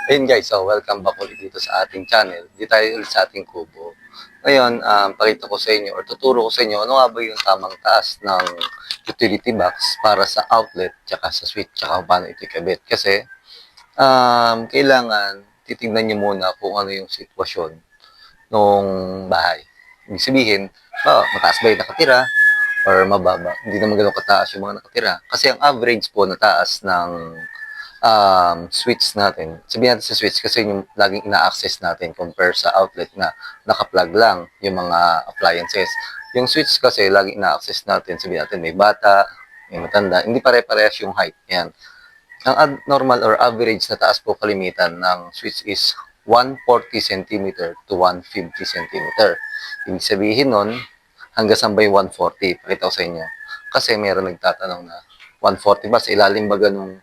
Ayun guys, so welcome back ulit dito sa ating channel. Dito tayo ulit sa ating kubo. Ngayon, pakita ko sa inyo or tuturo ko sa inyo ano nga ba yung tamang taas ng utility box para sa outlet, tsaka sa switch, tsaka kung paano ito ikabit. Kasi, kailangan titignan nyo muna kung ano yung sitwasyon ng bahay. Ibig sabihin, mataas ba yung nakatira or mababa? Hindi naman ganun kataas yung mga nakatira. Kasi ang average po na taas ng switch natin. Sabihin natin sa switch kasi yung laging ina-access natin compare sa outlet na naka-plug lang yung mga appliances. Yung switch kasi laging ina-access natin. Sabihin natin may bata, may matanda. Hindi pare-parehas yung height. Yan. Ang normal or average na taas po kalimitan ng switch is 140 cm to 150 cm. Ibig sabihin nun, hanggang saan ba yung 140? Pakita ko sa inyo. Kasi meron nagtatanong na 140 ba sa ilalim ba ganung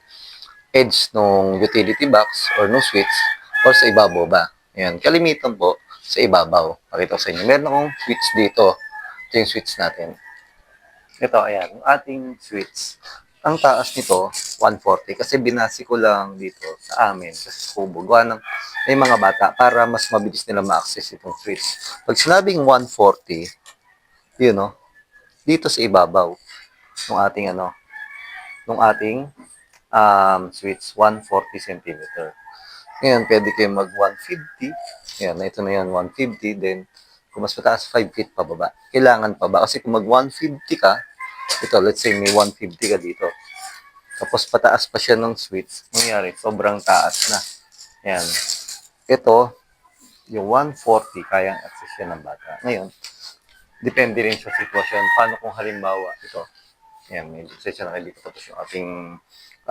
edge ng utility box or no switch or sa ibabaw ba. Ayan, kalimitan po sa ibabaw. Pakita ko sa inyo. Meron akong switch dito. Ito yung switch natin. Ito, ayan, yung ating switch. Ang taas nito, 140. Kasi binasi ko lang dito sa amin, sa kubo. Gawa ng may mga bata para mas mabilis nila ma-access itong switch. Pag sinabing 140, yun no, dito sa ibabaw ng ating ng ating switch, 140 centimeter. Ngayon, pwede kayo mag 150. Ayan, ito na yan, 150. Then, kung mas mataas, 5 feet pababa. Kailangan pa ba? Kasi kung mag 150 ka, ito, let's say may 150 ka dito. Tapos pataas pa siya ng switch. Nangyari, sobrang taas na. Ayan. Ito, yung 140, kayang access siya ng bata. Ngayon, depende rin sa sitwasyon. Paano kung halimbawa, ito, ayan, may lisensya na kayo dito. Tapos yung ating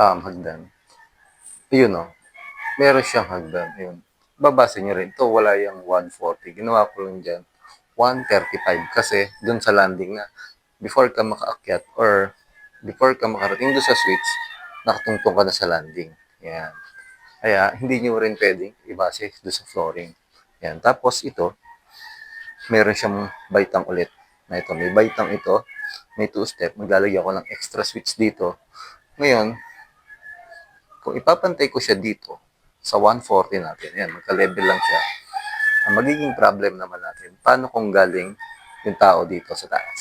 hagdan. Yun, no? Meron siyang hagdan. Yun. Babasa nyo rin. Ito, wala yung 140. Ginawa ko lang dyan. 135 kasi dun sa landing na before ka makaakyat or before ka makarating doon sa switch, nakatungtong ka na sa landing. Yan. Kaya, hindi nyo rin pwedeng ibase doon sa flooring. Yan. Tapos ito, meron siyang baitang ulit. Na ito, may baitang ito, may 2-step. Maglalagay ako ng extra switch dito. Ngayon, kung ipapantay ko siya dito, sa 140 natin, yan, magka-level lang siya. Ang magiging problem naman natin, paano kung galing yung tao dito sa taas?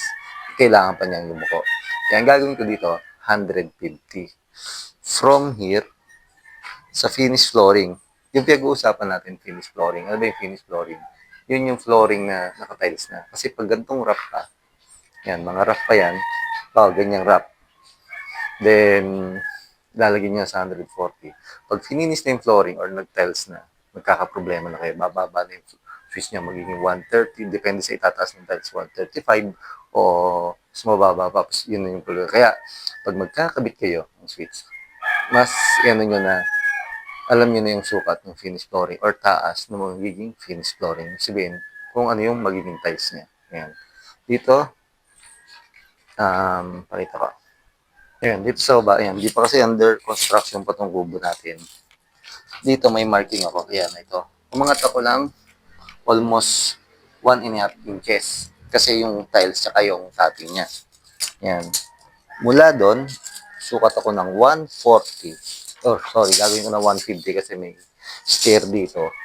Kailangan pa niyang yumuko. Kaya ang gagawin ko dito, 150. From here, sa finished flooring, yung pinag-uusapan natin, finished flooring. Ano ba yung finished flooring? Yun yung flooring na nakatiles na. Kasi pag gantong wrap pa, yan, mga wrap pa yan, ganyang wrap. Then, lalagyan niya sa 140. Pag finish na yung flooring or nag-tiles na, magkakaproblema na kayo. Bababa na yung switch niya, magiging 130. Depende sa itataas ng tiles, 135 o mas mababa pa. Yun na yung problema. Kaya, pag magkakabit kayo ng switch, mas ano nyo na, alam nyo na yung sukat ng finished flooring or taas na magiging finished flooring. Sabihin, kung ano yung magiging tiles niya. Ayan. Dito, pakita ko. Ayan, dito sa baba, ayan, di pa kasi under construction pa itong kubo natin. Dito may marking ako, ayan, ito. Umangat ako lang almost 1.5 inches. Kasi yung tiles tsaka yung topping niya. Ayan. Mula doon, sukat ako ng 140. Oh, sorry, gagawin ko na 150 kasi may stair dito.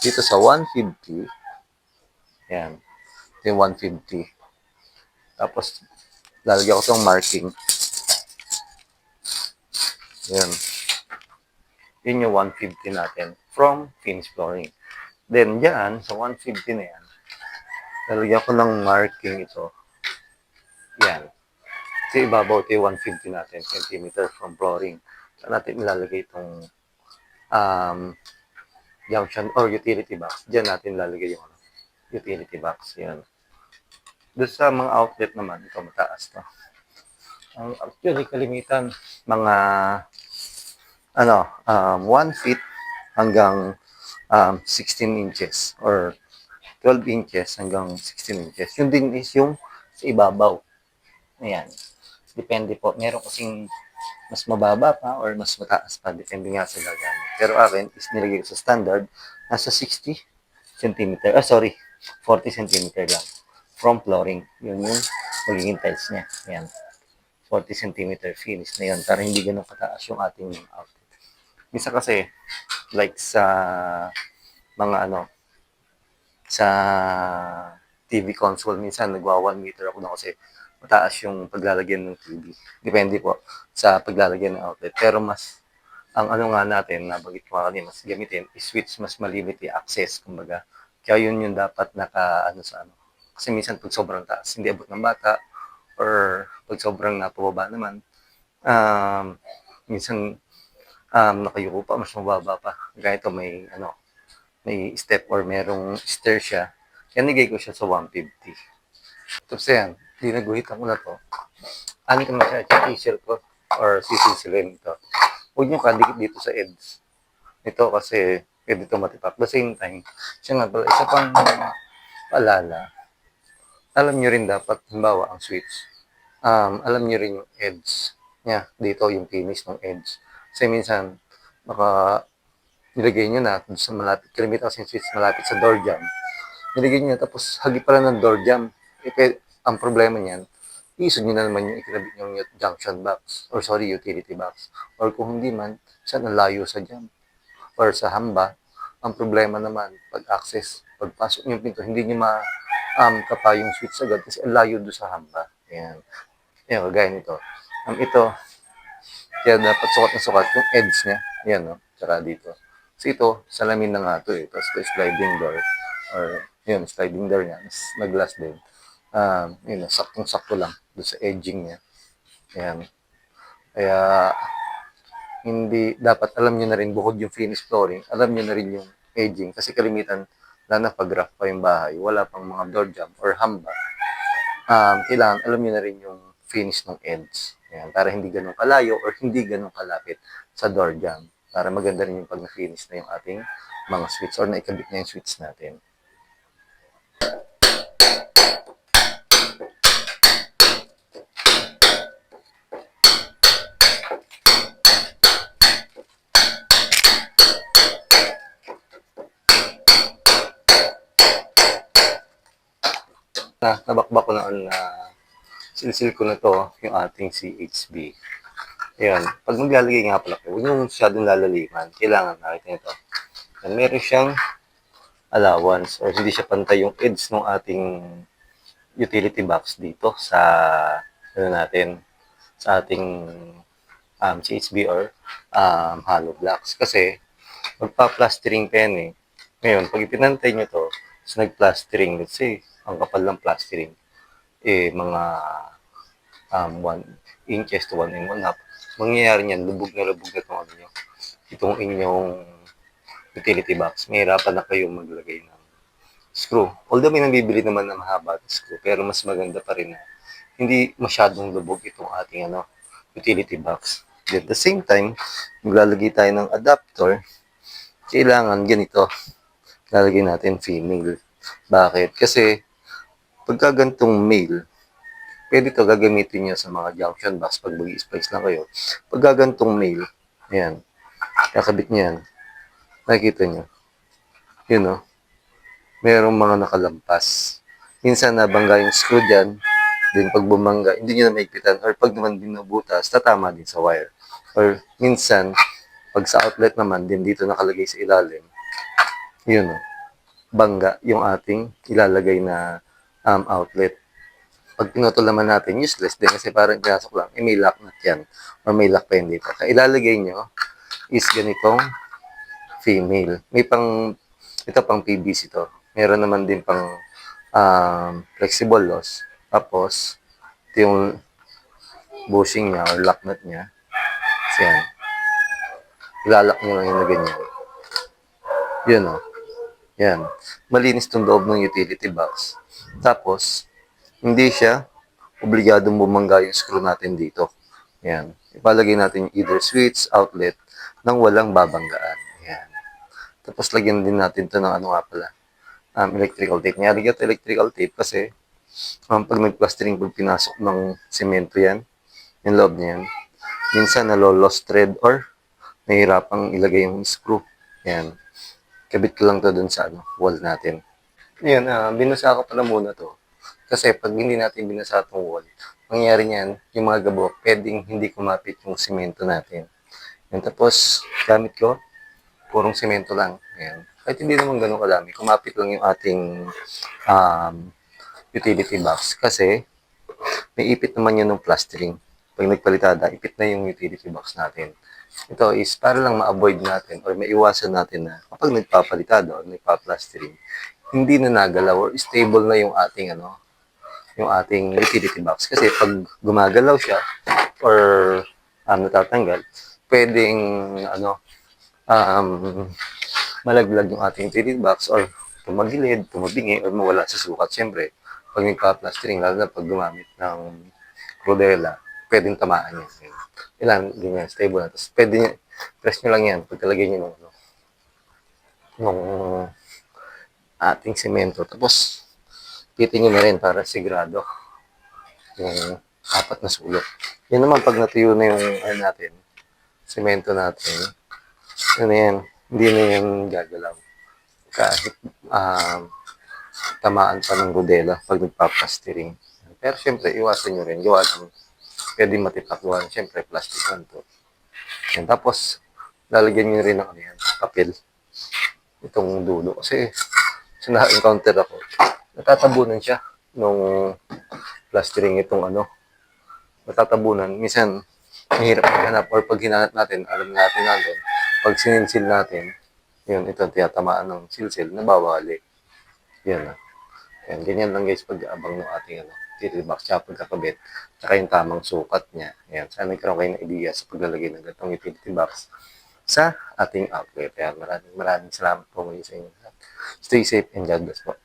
Dito sa 150, ayan, ito yung 150. Tapos, lalagyan ko itong marking. Ayan. Yun yung 150 natin from finished flooring. Then, dyan, sa 150 na yan, lalagyan ko ng marking ito. Yan. Sa ibabaw, ito yung 150 natin, centimeter from flooring. Saan natin ilalagay itong junction or utility box. Diyan natin lalagay yung utility box. Yan. Doon sa mga outlet naman, ito mataas to. Ang actually kalimitan, mga 1 feet hanggang 16 inches or 12 inches hanggang 16 inches. Yun din is yung sa ibabaw. Ayan. Depende po. Meron kasing mas mababa pa or mas mataas pa. Depende nga sa gagamit. Pero akin is nilagay ko sa standard. Nasa 60 cm. 40 cm lang. From flooring. Yun yung magiging tiles niya. Ayan. 40 cm finish na yun. Para hindi ganun kataas yung ating outlet. Minsan kasi, like sa mga ano, sa TV console, minsan nagwa 1 meter ako na kasi mataas yung paglalagyan ng TV. Depende po sa paglalagyan ng outlet. Pero mas, ang ano nga natin, nabanggit ko kanina, mas gamitin, switch mas malimit yung access, kumbaga. Kaya yun yung dapat naka, ano sa ano. Kasi minsan pag sobrang taas, hindi abot ng bata, or pag sobrang napababa naman, minsan nakayuko pa, mas mababa pa. Gaya ito, may step or merong stair siya. Kaya nigay ko siya sa 150. Tapos yan, dinaguhitan ko na to. Ani ko na siya, i-share ko or sisilsilin ito. Huwag nyo kadikit dito sa edge. Ito kasi pwede ito matipak. At the same time, siya nga pala, isa pang paalala, alam nyo rin dapat, halimbawa, ang switch, alam nyo rin yung edge niya. Dito yung finish ng edge. Kasi minsan, baka nilagay nyo na sa malapit, kalimitan kasi yung switch malapit sa door jamb. Nilagay nyo tapos hagi pala ng door jamb. Ang problema niyan, iisod nyo na naman yung ikinabit yung junction box, or sorry, utility box. Or kung hindi man, saan ang layo sa jamb or sa hamba. Ang problema naman, pag-access, pagpasok yung pinto, hindi nyo kapa yung switch agad kasi ang layo doon sa hamba. Ayan. Ayan, kagaya nito. Ito, kaya dapat sukat na sukat yung edge niya. Ayan, no? Tsaka dito. So ito, salamin na nga ito eh. Tapos ito, sliding door. Or, yun, sliding door niya. Mas nag-glass din. Yun, saktong-sakto lang doon sa edging niya. Ayan. Kaya, hindi, dapat alam nyo na rin, bukod yung finish flooring, alam nyo na rin yung edging. Kasi kalimitan, lalo na pag rough pa yung bahay, wala pang mga door jamb or hamba. Kailangan alam nyo na rin yung finish ng edge. Ayan, para hindi ganun kalayo or hindi ganun kalapit sa door jamb. Para maganda rin yung pag na-finish na yung ating mga switch or naikabit na yung switch natin. Nabakbak ko na silsil ko na to yung ating CHB. Ayan, pag maglalagay nga pala kayo, huwag nyo masyadong lalaliman. Kailangan nakita nyo to. Ayan, meron siyang allowance or hindi siya pantay yung edge ng ating utility box dito sa ano natin, sa ating CHB or hollow blocks. Kasi magpa-plastering pa yan eh. Ngayon, pag ipinantay nyo to, so nag-plastering, let's say, ang kapal ng plastering, mga 1 inches to 1 and 1/2, mangyayari niyan, lubog na itong ano nyo, itong inyong utility box. Mahirapan na kayong maglagay ng screw. Although may nabibili naman na mahaba na screw, pero mas maganda pa rin na hindi masyadong lubog itong ating utility box. At the same time, maglalagay tayo ng adapter, kailangan ganito. Lalagay natin female. Bakit? Kasi pagka gantong male, pwede ito gagamitin nyo sa mga junction box pag mag-i-splice lang kayo. Pag gantong male, ayan, kakabit nyo yan. Nakikita nyo. Yun o. Merong mga nakalampas. Minsan nabangga yung screw dyan, din pag bumangga, hindi nyo na maigpitan. Or pag naman binubutas, tatama din sa wire. Or minsan, pag sa outlet naman, din dito nakalagay sa ilalim, yun o, bangga yung ating ilalagay na outlet. Pag pinutol naman natin, useless din kasi parang pinasok lang, may lock nut yan or may lock pa yun dito. Kaya ilalagay nyo is ganitong female. Ito pang PVC to. Meron naman din pang flexible loss. Tapos, ito yung bushing niya or lock nut niya. Kasi yan. Ilalak nyo lang yung na ganyan. Yun o. Yan. Malinis tong loob ng utility box. Tapos, hindi siya obligadong bumangga yung screw natin dito. Yan. Ipalagay natin yung either switch, outlet, nang walang babanggaan. Yan. Tapos, lagyan din natin ito ng ano nga pala, electrical tape. Nilagyan ito electrical tape kasi pag nag-plastering, pag pinasok ng semento yan, yung loob niyan, minsan nalo-lost thread or nahihirapang ilagay yung screw. Yan. Kabit ko lang to dun sa wall natin. Yan, binasa ko pala muna to. Kasi pag hindi natin binasa itong wall, mangyayari niyan, yung mga gabo, pwedeng hindi kumapit yung semento natin. Yan, tapos, gamit ko, purong semento lang. Ayan. Kahit hindi naman ganun kadami, kumapit lang yung ating um, utility box. Kasi, may ipit naman yun ng plastering. Pag nagpalitada, ipit na yung utility box natin. Ito is para lang ma-avoid natin or maiwasan natin na kapag nagpapalitada o nagpa-plastering, hindi na nagalaw or stable na yung ating yung ating utility box. Kasi pag gumagalaw siya or natatanggal, pwedeng um, malaglag yung ating utility box or tumagilid, tumabingi, or mawala sa sukat. Siyempre, pag nagpa-plastering, lalo na pag gumamit ng rodela, pwedeng tamaan yan. Ilan, ganyan, stable na. Tapos pwede nyo, press nyo lang yan, pagkalagay nyo nung ating semento. Tapos, pitin nyo na rin para sigurado yung apat na sulok. Yan naman, pag natuyo na yung natin, semento natin, ano yan, hindi na yan gagalaw. Kahit tamaan pa ng rodela pag nagpa-plastering. Pero syempre, iwasan nyo rin. Gawa ng pwede matitakbuhan. Syempre, plastic lang to. Yan. Tapos, lalagyan nyo rin ng papel. Itong dulo. Kasi, na-encounter ako, natatabunan siya nung plastering itong natatabunan. Minsan, mahirap maghanap or pag hinanap natin, alam natin natin, pag sinilsil natin, yun, ito, tiyatamaan ng silsil, nabawali. Yan. Yan, ganyan lang guys pag-abang ng ating utility box tsaka pagkakabit tsaka yung tamang sukat niya. Yan, sana nagkaroon kayo ng idea sa paglalagay ng ganitong utility box sa ating outlet. Kaya maraming salamat po muli sa inyo. Stay safe and God bless po.